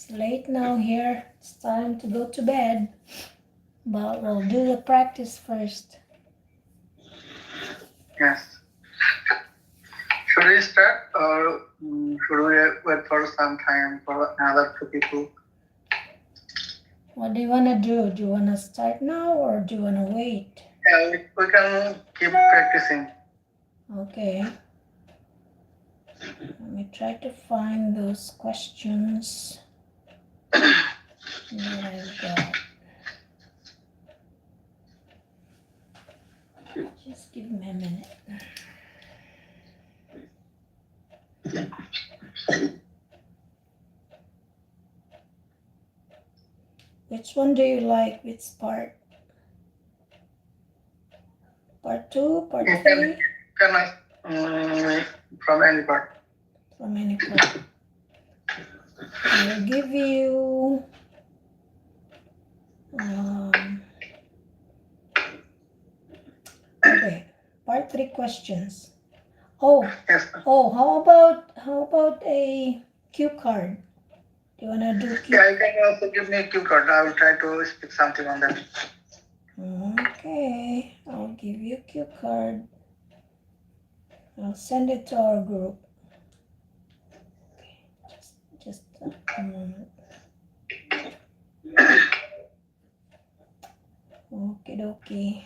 It's late now here. It's time to go to bed. But we'll do the practice first. Yes. Should we start or should we wait for some time for another two people? What do you want to do? Do you want to start now or do you want to wait? Yeah, we can keep practicing. Okay. Let me try to find those questions that I've got. Just give me a minute. Which one do you like? Which part? Part 2? Part 3? From any part. From any part. I'll give you okay, part 3 questions. Oh, yes. Oh, how about a cue card? Do you wanna do cue? Yeah, you can also give me a cue card. I will try to speak something on that. Okay, I'll give you a cue card. I'll send it to our group. Okay, just a moment. Okie dokie.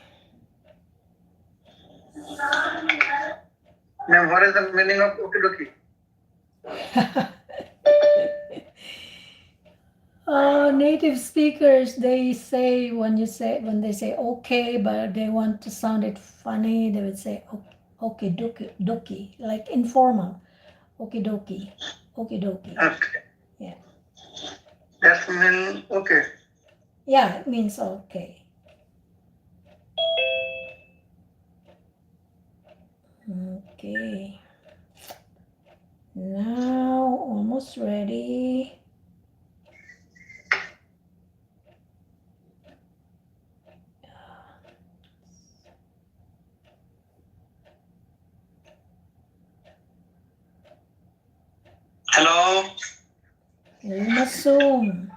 Ma'am, what is the meaning of okie dokie? Native speakers, they say when they say okay, but they want to sound it funny, they would say okay dokie, like informal. Okie dokie. Okie dokie. Okay. Yeah. That means okay. Yeah, it means okay. Okay. Now almost ready. Hello. Hey, Masum.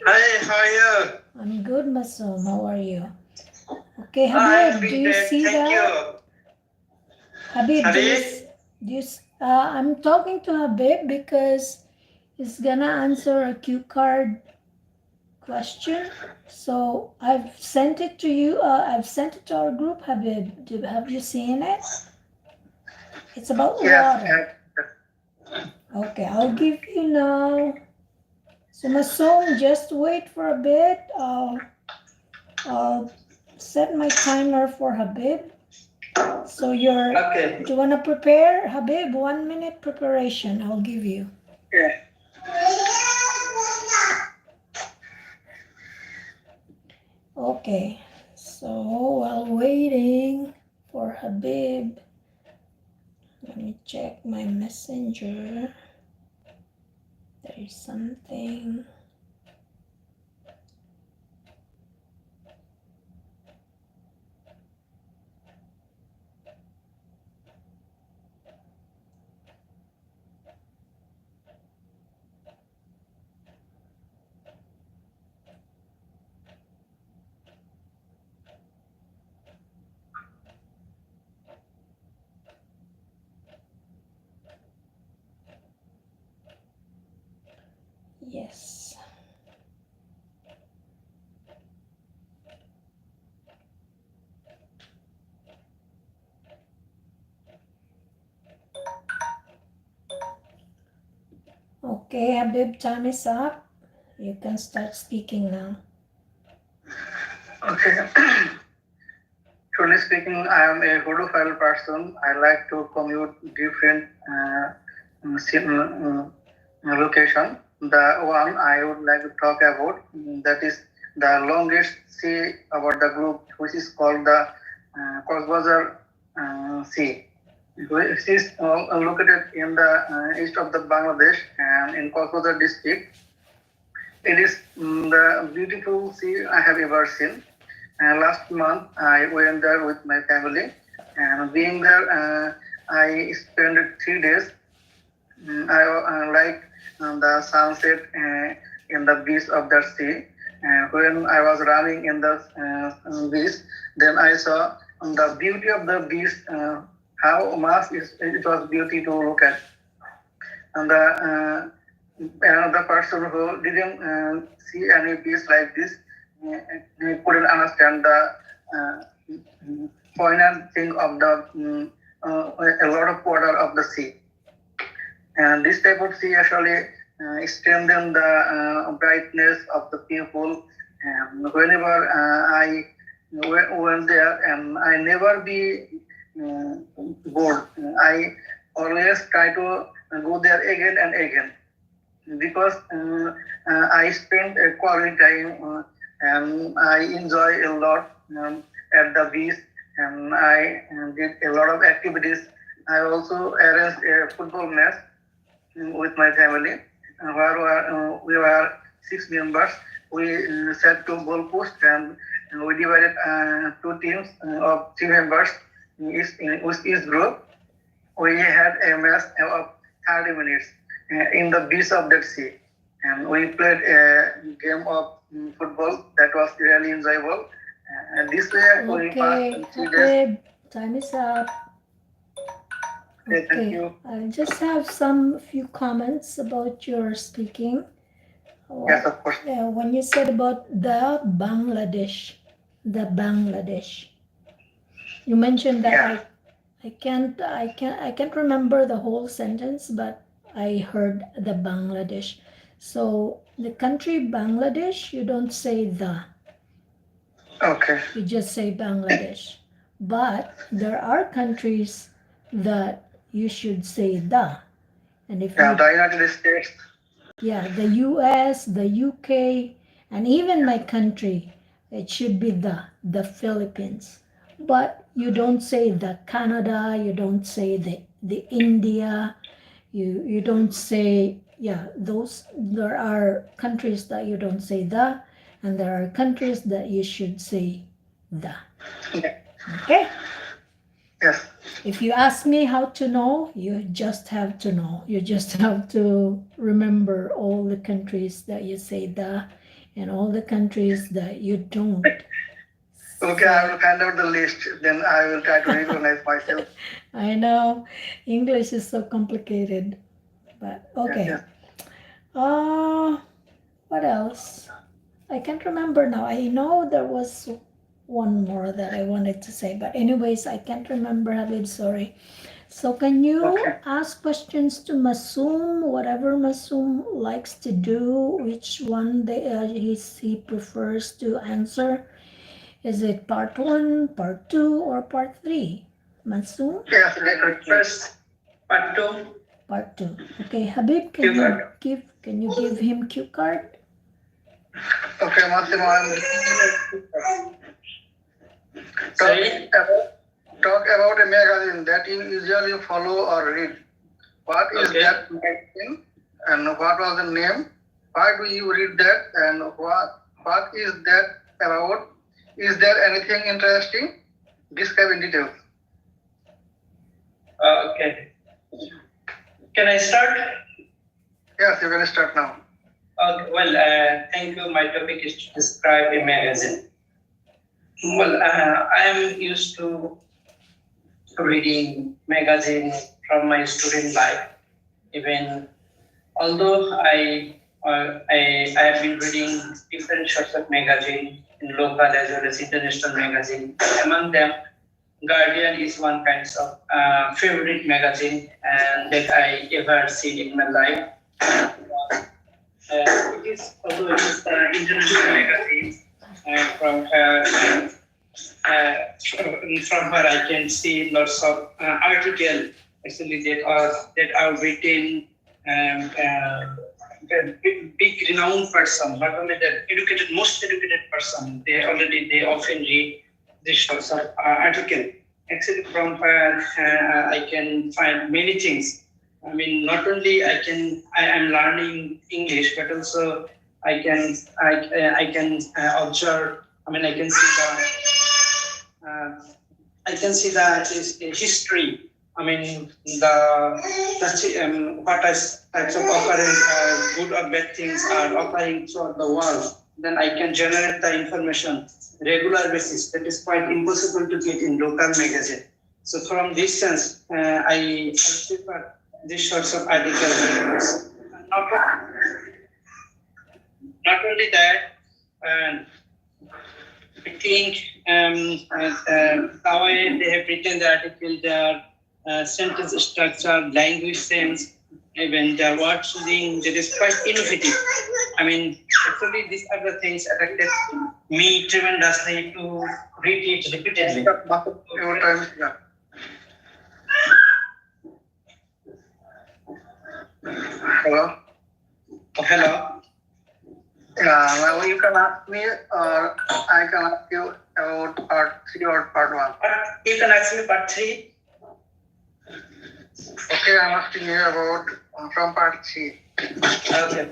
Hi, how are you? I'm good, Masum. How are you? Okay, Habib, do you see that? You. Habib, I'm talking to Habib because he's gonna answer a cue card question. So I've sent it to you. I've sent it to our group, Habib. Have you seen it? It's about water. Okay, I'll give you now. So Masum, just wait for a bit. I'll set my timer for Habib. So Okay. do you want to prepare, Habib? 1 minute preparation, I'll give you. Yeah. Okay, so while waiting for Habib, let me check my messenger. There is something. Yes. Okay, Habib, time is up. You can start speaking now. Okay. Truly speaking, I am a holophile person. I like to commute different location. The one I would like to talk about, that is the longest sea about the group, which is called the Cox's Sea. It is located in the east of the Bangladesh and in Cox's district. It is the beautiful sea I have ever seen. Last month, I went there with my family, and being there, I spent 3 days. I like the sunset in the beach of the sea. When I was running in the beach, then I saw the beauty of the beach, how much it was beauty to look at. And the person who didn't see any beach like this couldn't understand the poignant thing of the a lot of water of the sea. And this type of sea actually strengthen the brightness of the people. And whenever I went there, and I never be bored. I always try to go there again and again because I spend a quality time and I enjoy a lot at the beach, and I did a lot of activities. I also arranged a football match with my family, where we were 6 members. We set 2 goalposts, and we divided 2 teams of 3 members with each group. We had a match of 30 minutes in the beach of that sea, and we played a game of football that was really enjoyable. And this way we Okay, passed 3 days. Habib, time is up. Okay, thank Okay, you. I just have some few comments about your speaking. Yes, of course. When you said about the Bangladesh, you mentioned that Yeah. I can't remember the whole sentence, but I heard the Bangladesh. So the country Bangladesh, you don't say the, Okay. you just say Bangladesh. But there are countries that you should say the. And if Yeah, you, the United States. yeah, the US, the UK, and even my country, it should be the Philippines. But you don't say the Canada, you don't say the India, you don't say, yeah, those, there are countries that you don't say the, and there are countries that you should say the. Yeah. Okay? Yes. If you ask me how to know, you just have to know. You just have to remember all the countries that you say the, and all the countries that you don't. Okay, I will find out the list. Then I will try to recognize myself. I know English is so complicated, but okay. Yes, What else? I can't remember now. I know there was one more that I wanted to say, but anyways, I can't remember, Habib, sorry. So can you Okay. ask questions to Masum, whatever Masum likes to do, which one he prefers to answer? Is it part 1, part 2, or part 3? Masum? Yes, first part 2. Part 2. Okay, Habib, Cue card. can you give him cue card? Okay, Masum, I'm Sorry? talk about a magazine that you usually follow or read. What is Okay. that magazine, and what was the name? Why do you read that, and what is that about? Is there anything interesting? Describe in detail. Okay. Can I start? Yes, you can start now. Okay. Well, thank you. My topic is to describe a magazine. Well, I am used to reading magazines from my student life. Even although I have been reading different sorts of magazines in local as well as international magazine. Among them, Guardian is one kind of favorite magazine that I ever seen in my life. It is although it is the international magazine from where I can see lots of articles actually that are written big renowned person, not only the most educated person. They often read this sorts of article. Actually, from where I can find many things. I mean, not only I am learning English, but also I can observe. I mean, I can see the history I mean, what types of occurrence or good or bad things are occurring throughout the world, then I can generate the information regular basis. That is quite impossible to get in local magazine. So from this sense, I prefer these sorts of articles. Not, not only that, I think the way they have written the article, their sentence structure, language sense, even their word choosing, that is quite innovative. I mean, actually, these are the things attracted me tremendously to read it repeatedly. Your time, yeah. Hello. Hello. Now you can ask me, or I can ask you about part 3 or part 1. You can ask me part 3. Okay, I'm asking you about from part 3. Okay.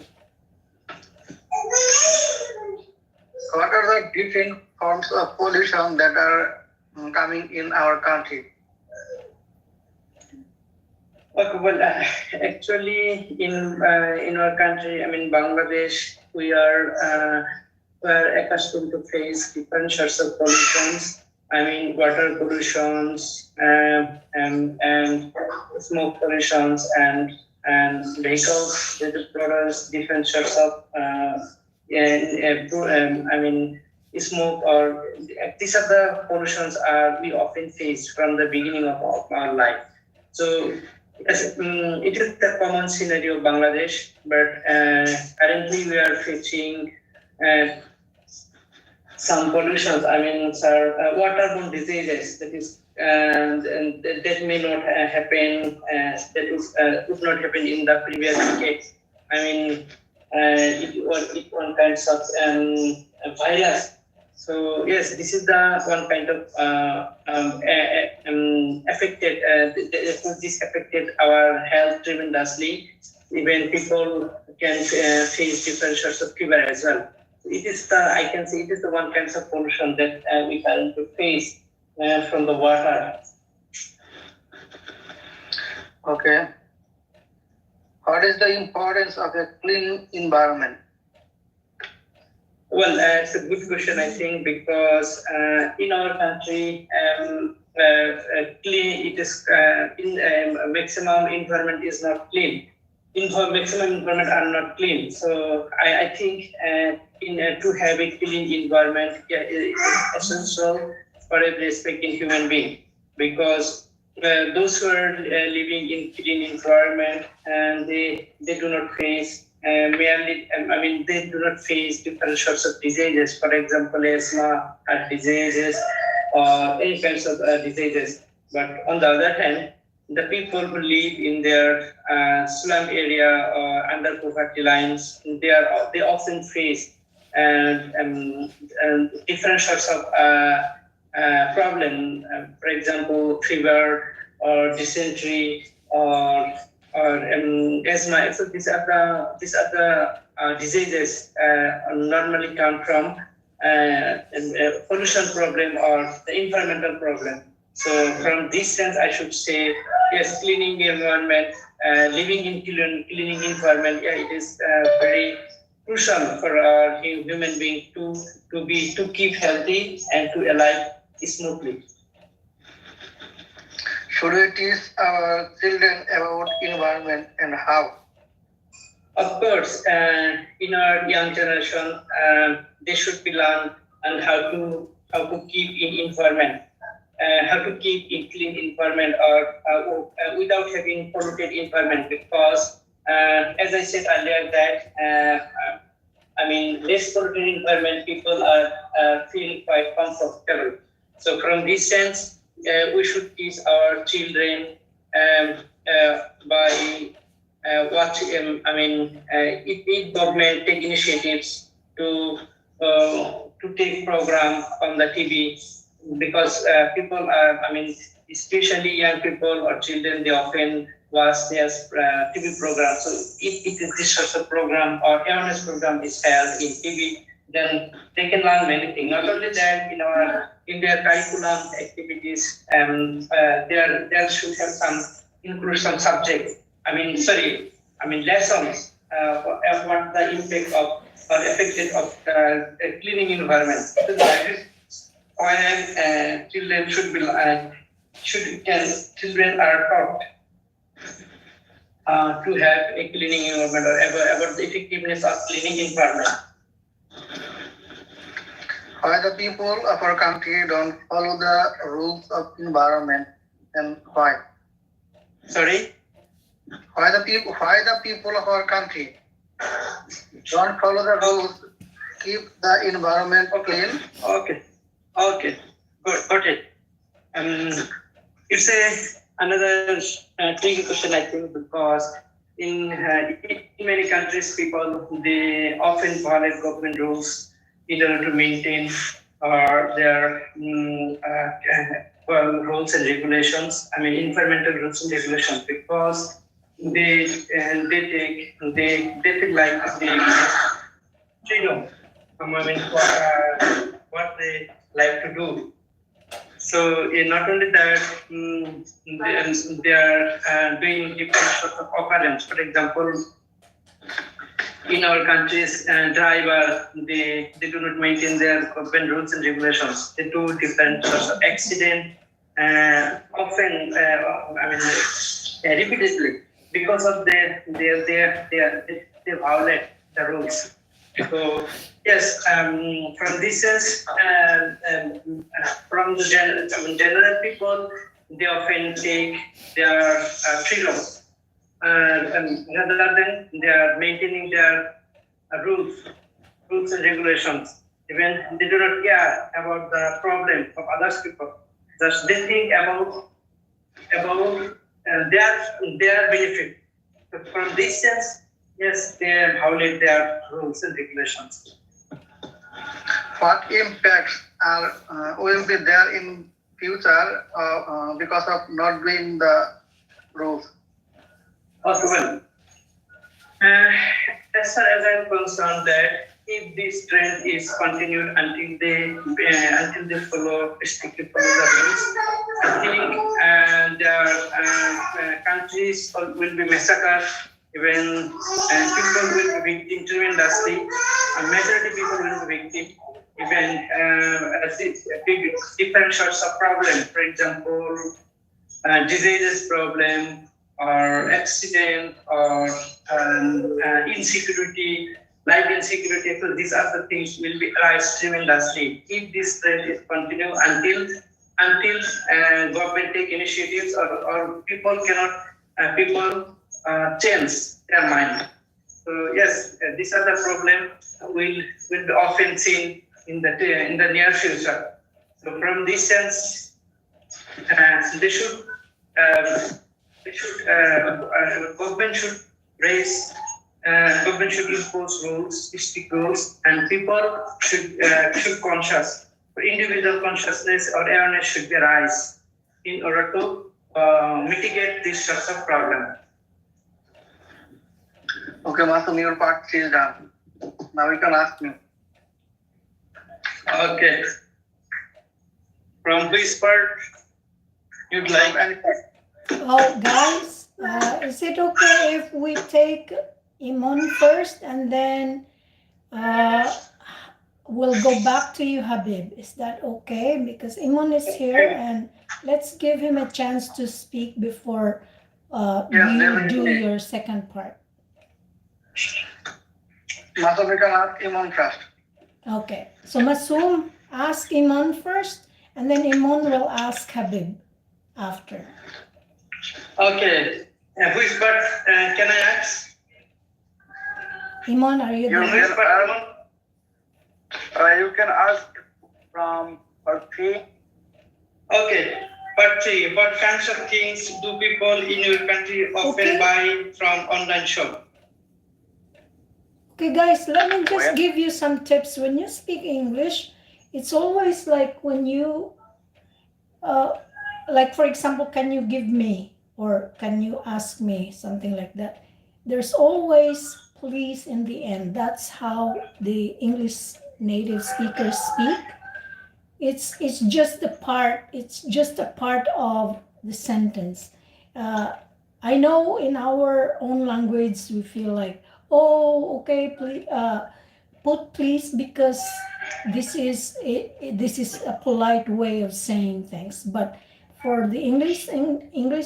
What are the different forms of pollution that are coming in our country? Okay, well, actually, in our country, I mean Bangladesh, we are accustomed to face different sorts of pollutions. I mean water pollutions and smoke pollutions and vehicles that produce different sorts of I mean smoke, or these are the pollutions we often face from the beginning of our life. So yes, it is the common scenario of Bangladesh, but currently we are facing some pollutions. I mean, sir, waterborne diseases that may not happen. Would not happen in the previous decades. I mean, it one kinds of virus. So yes, this is the one kind of affected. This affected our health tremendously. Even people can face different sorts of fever as well. It is I can say it is the one kind of pollution that we currently face from the water. Okay. What is the importance of a clean environment? Well, it's a good question, I think, because in our country, clean it is in maximum environment is not clean. Maximum environment are not clean. So I think to have a clean environment is essential for every respecting human being, because those who are living in clean environment and they do not face merely, I mean, they do not face different sorts of diseases, for example, asthma, heart diseases, or any kinds of diseases. But on the other hand, the people who live in their slum area or under poverty lines, they often face different sorts of problem. For example, fever or dysentery or asthma. So these are the diseases normally come from pollution problem or the environmental problem. So from this sense, I should say, yes, cleaning the environment, living in cleaning environment, yeah, it is very crucial for our human being to keep healthy and to alive smoothly. Should we teach our children about environment and how? Of course, in our young generation, they should be learned on how to keep in environment. How to keep in clean environment or without having polluted environment, because as I said earlier that I mean less polluted environment people are feel quite comfortable. So from this sense, we should teach our children by watching. I mean, if government take initiatives to take program on the TV, because people are, I mean, especially young people or children, they often watch their TV programs. So if this sort of program or awareness program is held in TV, then they can learn many things. Not only that, in their curriculum activities, there should have include some subjects. Lessons. What the impact of or affected of the cleaning environment. So that is why children should be children are taught to have a cleaning environment or about the effectiveness of cleaning environment. Why the people of our country don't follow the rules of environment, and why? Sorry? Why the people of our country don't follow the rules, keep the environment clean? Okay. Good. Got it. It's another tricky question, I think, because in many countries, people they often violate government rules in order to maintain their rules and regulations. Environmental rules and regulations, because they feel like they freedom from what they like to do. So not only that, they are doing different sorts of occurrence. For example, in our countries, drivers they do not maintain their government rules and regulations. They do different sorts of accident, often repeatedly, because of they violate the rules. So yes, from this sense, from the general people, they often take their freedoms, rather than they are maintaining their rules and regulations. Even they do not care about the problem of other people. Just they think about their benefit. So from this sense, yes, they violate their rules and regulations. What impacts will be there in future because of not doing the rules? Well, as far as I'm concerned, that if this trend is continued until they strictly follow the rules, I think their countries will be massacred. Even people will be victim to industry, majority people will be victim. Even different sorts of problems, for example, diseases problem or accident or insecurity, life insecurity. So these are the things will be arise tremendously if this trend is continue until government take initiatives or people change their mind. So yes, these are the problem will be often seen in the near future. So from this sense, government should impose rules, strict rules, and people should conscious. Individual consciousness or awareness should be rise in order to mitigate these sorts of problem. Okay, Masum, your part is done. Now you can ask me. Okay. From which part you'd like? Oh, guys, is it okay if we take Imon first and then we'll go back to you, Habib? Is that okay? Because Imon is here and let's give him a chance to speak before you do your second part. Masum, you can ask Imon first. Okay, so Masum, ask Imon first, and then Imon will ask Habib after. Okay, which part can I ask? Imon, are you there? You can ask from part 3. Okay, part 3. What kinds of things do people in your country often buy from online shop? Okay, guys, let me just give you some tips. When you speak English, it's always like when you, like for example, can you give me or can you ask me, something like that. There's always please in the end. That's how the English native speakers speak. It's just a part. It's just a part of the sentence. I know in our own language we feel like, oh, okay, please put please, because this is a polite way of saying things. But for the English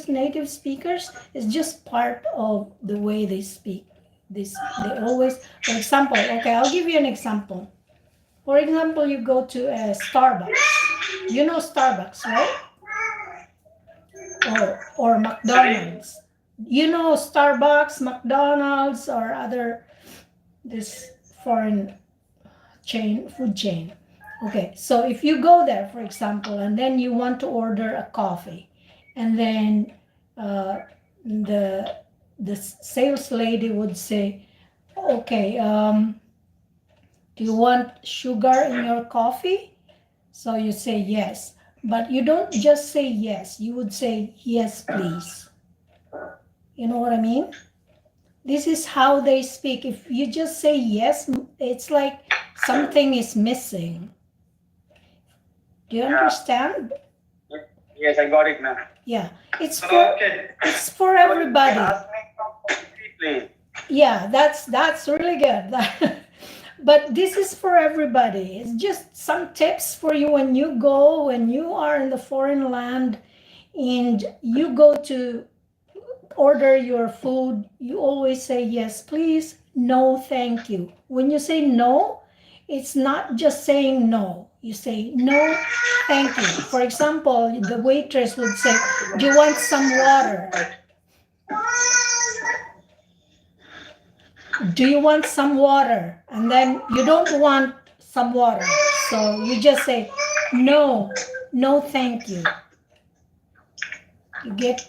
native speakers, it's just part of the way they speak. They always, for example, okay, I'll give you an example. For example, you go to a Starbucks. You know Starbucks, right? Or McDonald's. You know Starbucks, McDonald's, or other this foreign food chain. Okay, so if you go there, for example, and then you want to order a coffee, and then the sales lady would say, okay, do you want sugar in your coffee? So you say yes, but you don't just say yes, you would say yes, please. You know what I mean? This is how they speak. If you just say yes, it's like something is missing. Do you understand? Yes, I got it now. Yeah, it's for everybody. Ask me from please. Yeah, that's really good. But this is for everybody. It's just some tips for you when you are in the foreign land and you go to order your food. You always say yes, please, no, thank you. When you say no, it's not just saying no. You say no, thank you. For example, the waitress would say, do you want some water? Do you want some water? And then you don't want some water, so you just say no, thank you. You get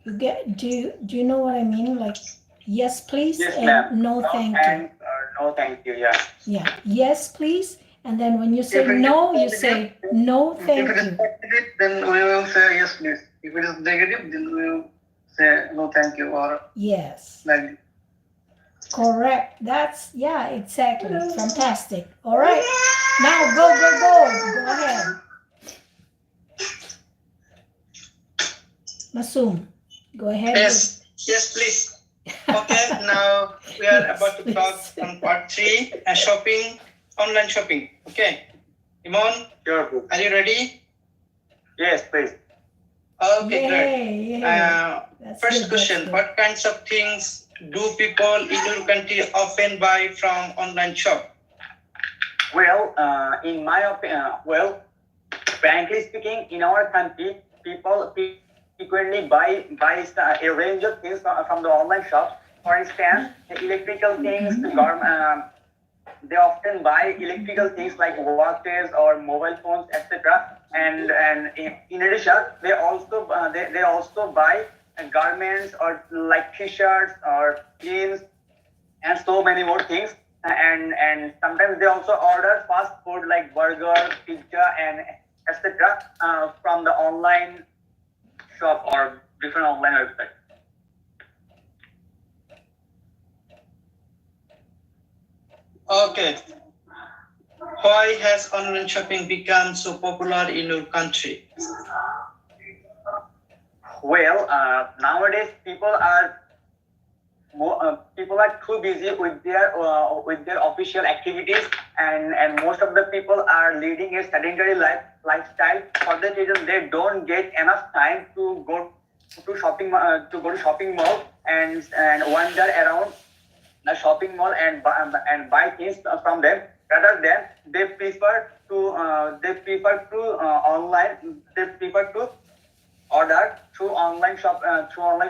do you know what I mean? Like yes please, Yes, and ma'am. no thank you. No, thank you. Yeah. Yes please, and then when you say no, you say no thank If it is you. positive, then we will say yes, please. If it is negative, then we will say no, thank you, or Yes, like. correct. That's, yeah, exactly. Fantastic. All right, now go ahead, Masum, go ahead. Yes, please. Okay, now we are about to talk on part 3, shopping, online shopping. Okay, Imon, Sure. are you ready? Yes, please. Okay, great. Yay. First question: what kinds of things do people in your country often buy from online shop? Well, in my opinion, frankly speaking, in our country, people frequently buy a range of things from the online shops. For instance, electrical things, they often buy electrical things like watches or mobile phones, etc. And in addition, they also buy garments or like t-shirts or jeans and so many more things. And sometimes they also order fast food like burger, pizza, and etc. From the online shop or different online websites. Okay. Why has online shopping become so popular in your country? Well, nowadays people are too busy with their official activities, and most of the people are leading a sedentary lifestyle. For that reason, they don't get enough time to go to shopping mall and wander around the shopping mall and buy things from them. Rather than they prefer to order through online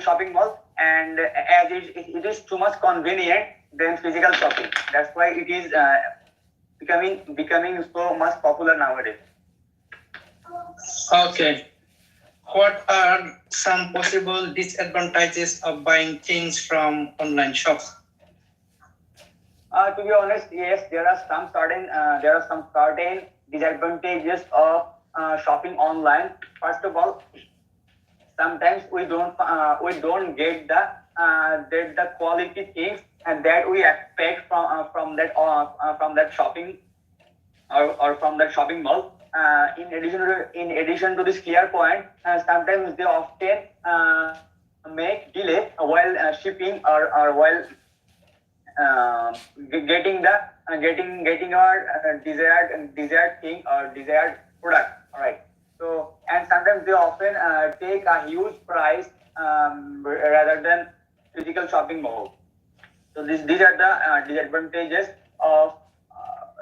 shopping mall, and as it is too much convenient than physical shopping. That's why it is becoming so much popular nowadays. Okay. What are some possible disadvantages of buying things from online shops? To be honest, yes, there are some certain disadvantages of shopping online. First of all, sometimes we don't get the quality things and that we expect from that shopping or from that shopping mall. In addition to this clear point, sometimes they often make delay while shipping or while getting our desired thing or desired product. All right. So, and sometimes they often take a huge price rather than physical shopping mall. So these are the disadvantages of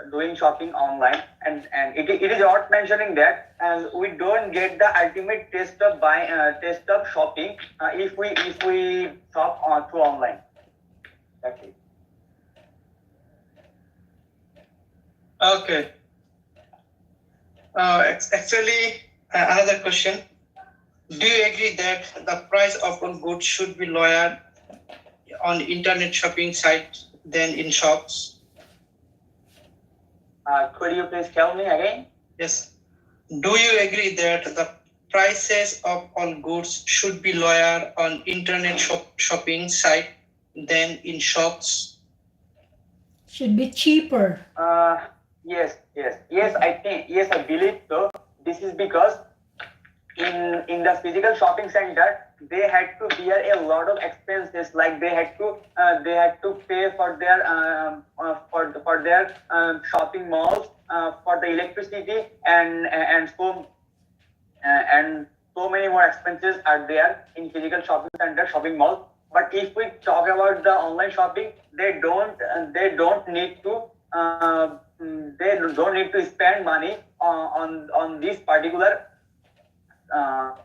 doing shopping online, and it is worth mentioning that we don't get the ultimate taste of shopping if we shop through online. That's it. Okay. Actually, another question. Do you agree that the price of one good should be lower on internet shopping sites than in shops? Could you please tell me again? Yes. Do you agree that the prices of all goods should be lower on internet shopping site than in shops? Should be cheaper. Yes. I believe so. This is because in the physical shopping center, they had to bear a lot of expenses. Like they had to pay for their shopping malls, for the electricity, and so many more expenses are there in physical shopping center, shopping malls. But if we talk about the online shopping, they don't need to spend money on this particular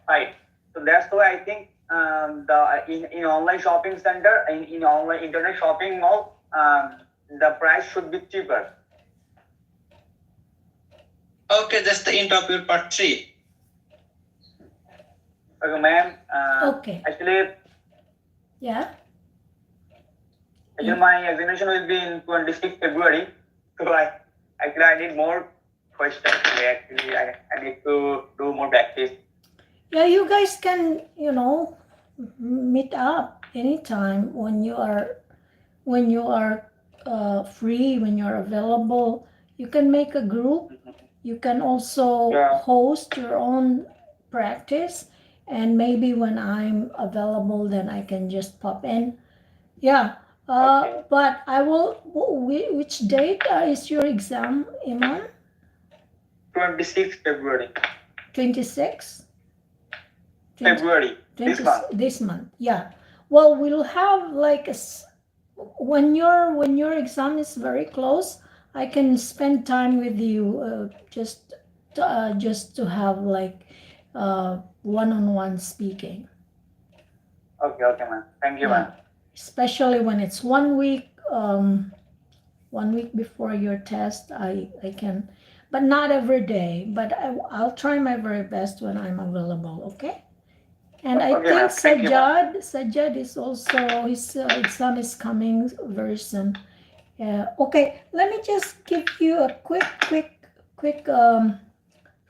site. So that's why I think in online shopping center, in online internet shopping mall, the price should be cheaper. Okay, that's the end of your part 3. Okay, ma'am. Okay. Actually, my examination will be in 26th February. So I need more questions. Actually, I need to do more practice. Yeah, you guys can, meet up anytime when you are free, when you're available. You can make a group. You can also host your own practice, and maybe when I'm available, then I can just pop in. Yeah. Okay. But I will. Which date is your exam, Imon? 26th February. 26. February. This month. Yeah. Well, we'll have like when your exam is very close, I can spend time with you just to have like one-on-one speaking. Okay, ma'am. Thank you, ma'am. Especially when it's 1 week, 1 week before your test, I can, but not every day. But I'll try my very best when I'm available. Okay. And I think Sajjad is also, his exam is coming very soon. Okay, let me just give you a quick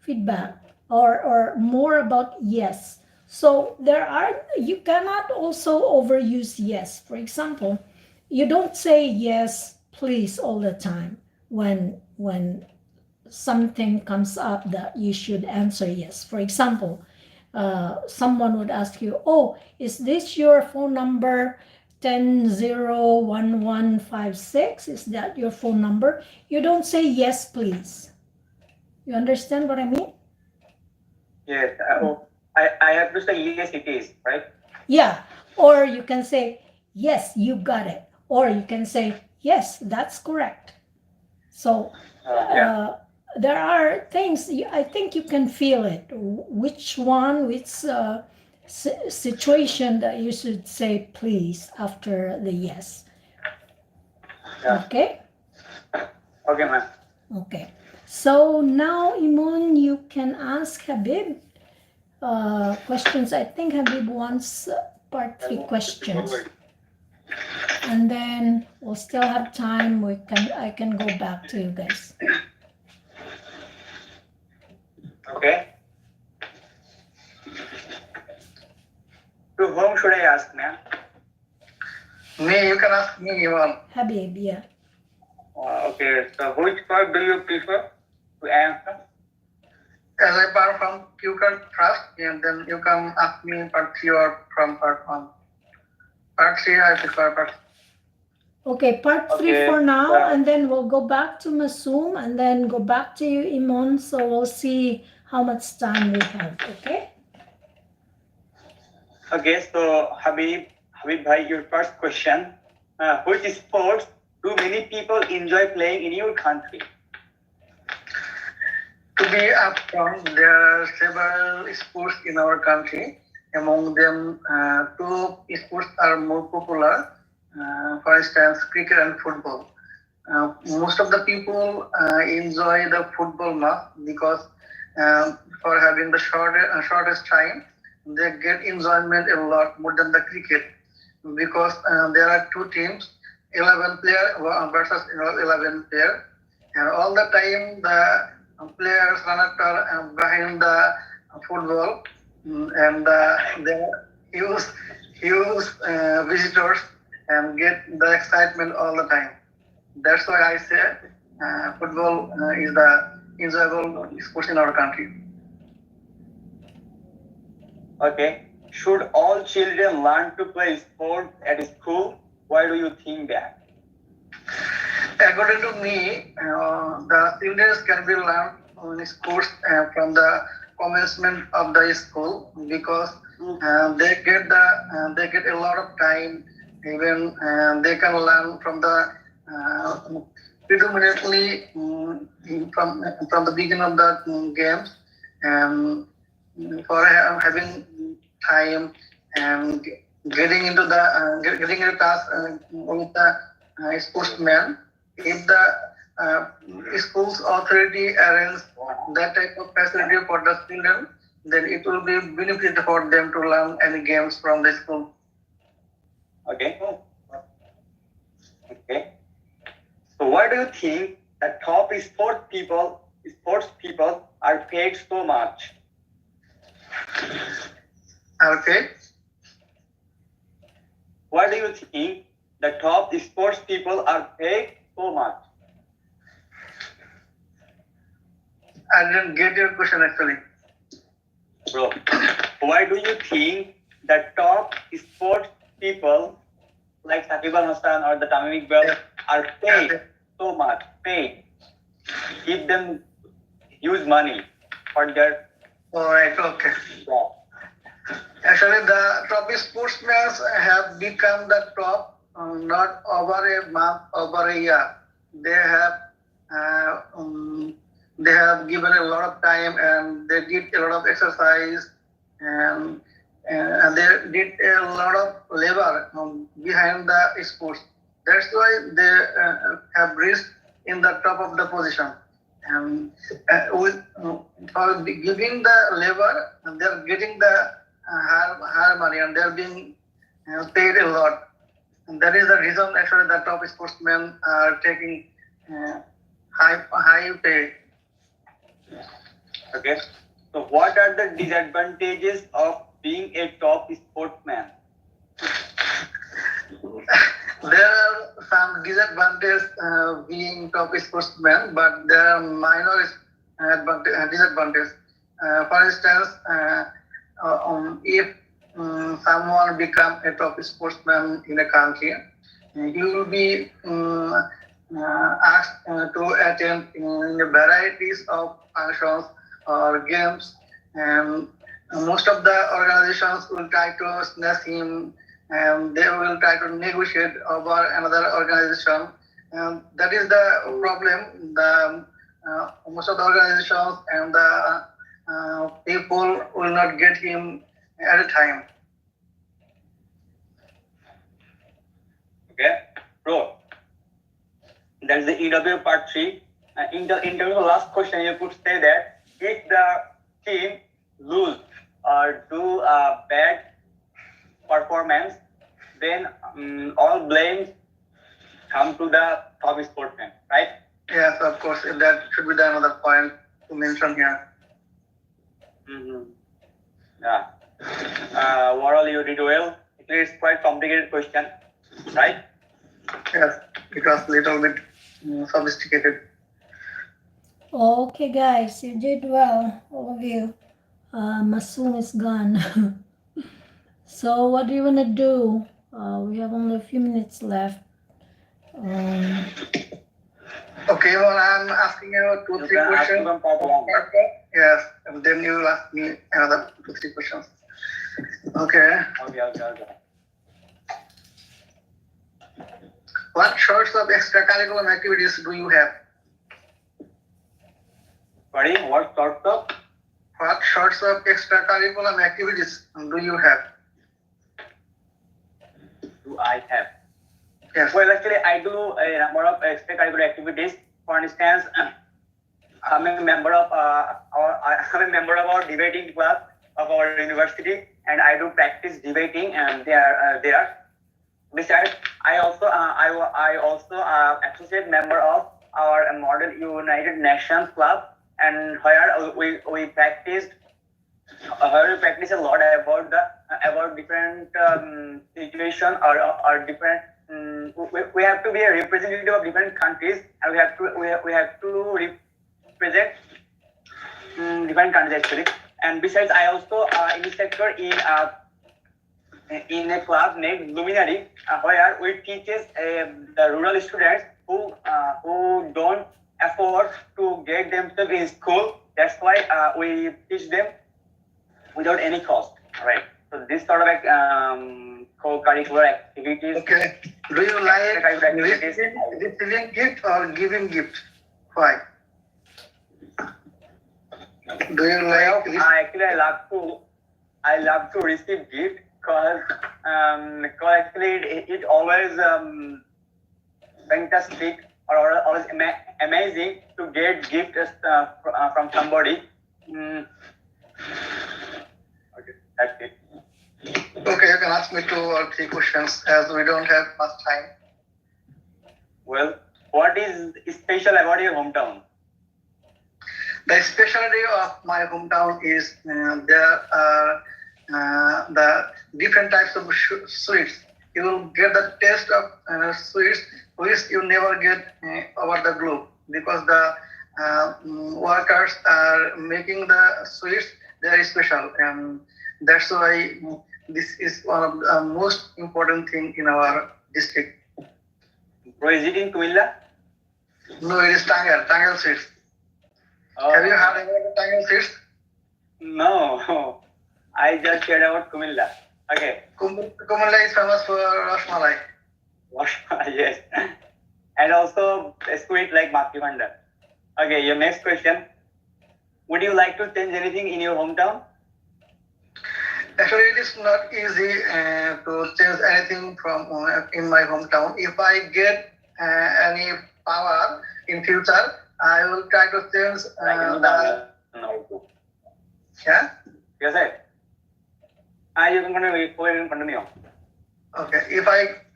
feedback or more about yes. So you cannot also overuse yes. For example, you don't say yes, please all the time when something comes up that you should answer yes. For example, someone would ask you, oh, is this your phone number 101156? Is that your phone number? You don't say yes, please. You understand what I mean? Yes. I have to say yes, it is, right? Yeah. Or you can say, yes, you got it. Or you can say, yes, that's correct. So there are things, I think you can feel it. Which situation that you should say please after the yes. Yeah. Okay? Okay, ma'am. Okay. So now, Imon, you can ask Habib questions. I think Habib wants part 3 questions. And then we'll still have time. I can go back to you guys. Okay. To whom should I ask, ma'am? Me, you can ask me, Imon. Habib, yeah. Okay. So which part do you prefer? to answer? As I part from Q card first, and then you can ask me part 3 or from part 1. Part 3, I prefer part. Okay, part 3 Okay, for now, yeah. and then we'll go back to Masum, and then go back to you, Imon. So we'll see how much time we have. Okay. Okay, so Habib bhai, your first question: which sports do many people enjoy playing in your country? To be upfront, there are several sports in our country. Among them, 2 sports are more popular. For instance, cricket and football. Most of the people enjoy the football much because for having the shortest time, they get enjoyment a lot more than the cricket because there are 2 teams, 11 player versus 11 player, and all the time the players run after behind the football, and they use visitors and get the excitement all the time. That's why I say football is the enjoyable sport in our country. Okay, should all children learn to play sport at school? Why do you think that? According to me, the students can be learned in schools from the commencement of the school because they get a lot of time. Even they can learn from the predominantly from the beginning of the games, and for having time and getting into the getting into task with the sportsman. If the school's authority arrange that type of facility for the student, then it will be benefit for them to learn any games from the school. Okay. Okay. So why do you think that top sports people are paid so much? Okay. Why do you think the top sports people are paid so much? I didn't get your question actually. Bro, why do you think the top sports people like Sakib Al-Hasan or the Tamim Iqbal are paid so much? Paid. Give them huge money for their All right. Okay. job. Actually, the top sportsmen have become the top not over a month, over a year. They have given a lot of time and they did a lot of exercise and they did a lot of labor behind the sports. That's why they have reached in the top of the position. And for giving the labor, they're getting the higher money and they're being paid a lot. And that is the reason actually the top sportsmen are taking high pay. Okay. So what are the disadvantages of being a top sportsman? There are some disadvantages being top sportsman, but there are minor disadvantages. For instance, if someone become a top sportsman in a country, he will be asked to attend in varieties of functions or games, and most of the organizations will try to snatch him and they will try to negotiate over another organization. And that is the problem. Most of the organizations and the people will not get him at a time. Okay. Bro, that's the EW part 3. In terms of the last question, you could say that if the team lose or do a bad performance, then all blames come to the top sportsman, right? Yes, of course. That should be the another point to mention here. Mm-hmm. Yeah. Overall, you did well. It is quite complicated question, right? Yes, it was little bit sophisticated. Okay, guys, you did well, all of you. Masum is gone. So, what do you want to do? We have only a few minutes left. Okay, well, I'm asking you two, You three can ask questions. them part one. Yes, and then you will ask me another two, three questions. Okay. Okay. What sorts of extracurricular activities do you have? Sorry, what sorts of? What sorts of extracurricular activities do you have? Do I have? Yes. Well, actually, I do a number of extracurricular activities. For instance, I'm a member of our debating club of our university, and I do practice debating, and there. Besides, I also associate member of our Model United Nations Club, and where we practice a lot about different situation or different. We have to be a representative of different countries, and we have to represent different countries actually. And besides, I also in the sector in a club named Luminary, where we teaches the rural students who don't afford to get themselves in school. That's why we teach them without any cost. Right. So this sort of co-curricular activities. Okay. Do you like receiving gift or giving gift? Why? Do you like? Actually, I love to receive gift because actually it always fantastic or always amazing to get gift from somebody. Okay, that's it. Okay, you can ask me 2 or 3 questions as we don't have much time. Well, what is special about your hometown? The specialty of my hometown is there are the different types of sweets. You will get the taste of sweets which you never get over the globe, because the workers are making the sweets very special, and that's why this is one of the most important thing in our district. Bro, is it in Kumilla? No, it is Tangal sweets. Have you heard about the Tangal sweets? No, I just heard about Kumilla. Okay. Kumilla is famous for Rasmalai. Yes. And also a sweet like Makki Bhandar. Okay, your next question. Would you like to change anything in your hometown? Actually, it is not easy to change anything from in my hometown. If I get any power in future, I will try to change the. Yeah. Yes, sir. You can continue. Okay.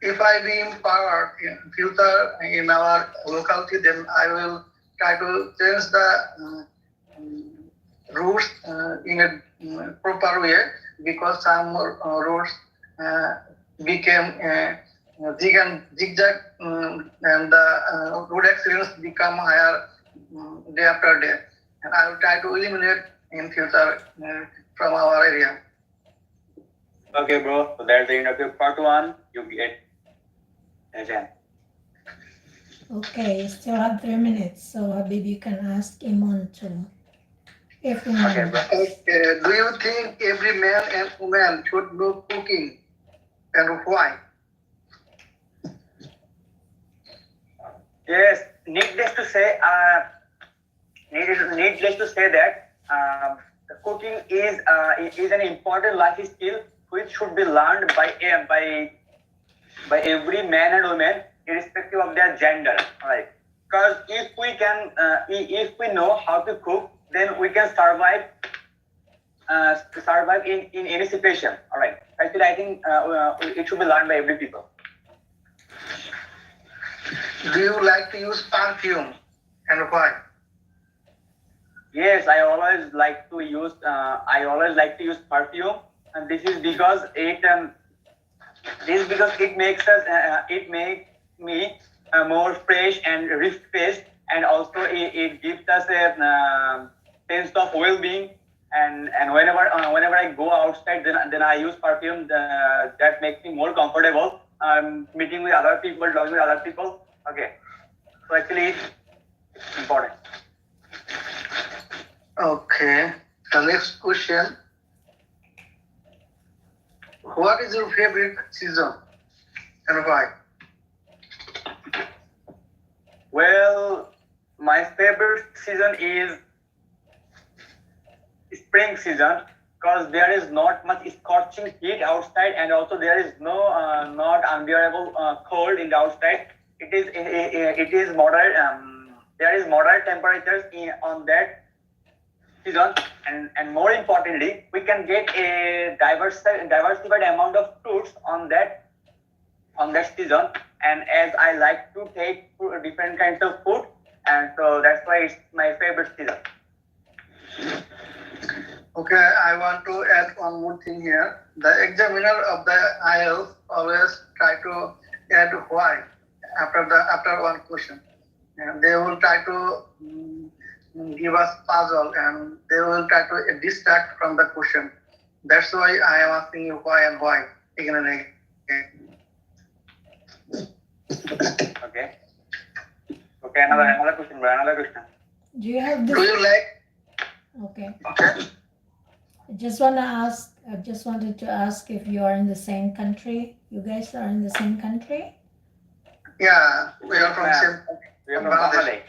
If I be in power in future in our locality, then I will try to change the routes in a proper way, because some roads became zigzag, and the road accidents become higher day after day. And I will try to eliminate in future from our area. Okay, bro. So that's the end of your part 1. You get again. Okay, you still have 3 minutes, so Habib, you can ask Imon too. If you want. Okay. Do you think every man and woman should know cooking, and why? Yes, needless to say that cooking is an important life skill which should be learned by every man and woman, irrespective of their gender. Right? Because if we know how to cook, then we can survive in any situation. All right. Actually, I think it should be learned by every people. Do you like to use perfume, and why? Yes, I always like to use perfume, and this is because it makes me more fresh and refreshed, and also it gives us a sense of well-being. And whenever I go outside, then I use perfume that makes me more comfortable. Meeting with other people, talking with other people. Okay, so actually it's important. Okay. The next question. What is your favorite season and why? Well, my favorite season is spring season because there is not much scorching heat outside, and also there is no not unbearable cold in the outside. It is moderate. There is moderate temperatures on that season, and more importantly, we can get a diversified amount of fruits on that season. And as I like to take different kinds of food, and so that's why it's my favorite season. Okay, I want to add one more thing here. The examiner of the IELTS always try to add why after one question. And they will try to give us puzzle, and they will try to distract from the question. That's why I am asking you why and why again and again. Okay. Okay, another question, bro. Another question. Do you have this? Do you like? Okay. Okay. I just wanted to ask if you are in the same country. You guys are in the same country? Yeah, we are from same. We are from Bangladesh.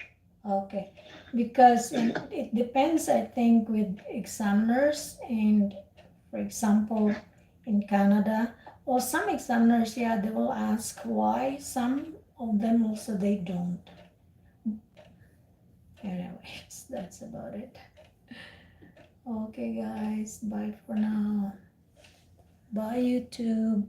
Okay. Because it depends, I think, with examiners. And for example, in Canada, or some examiners, yeah, they will ask why. Some of them also they don't. Anyways, that's about it. Okay, guys, bye for now. Bye, YouTube.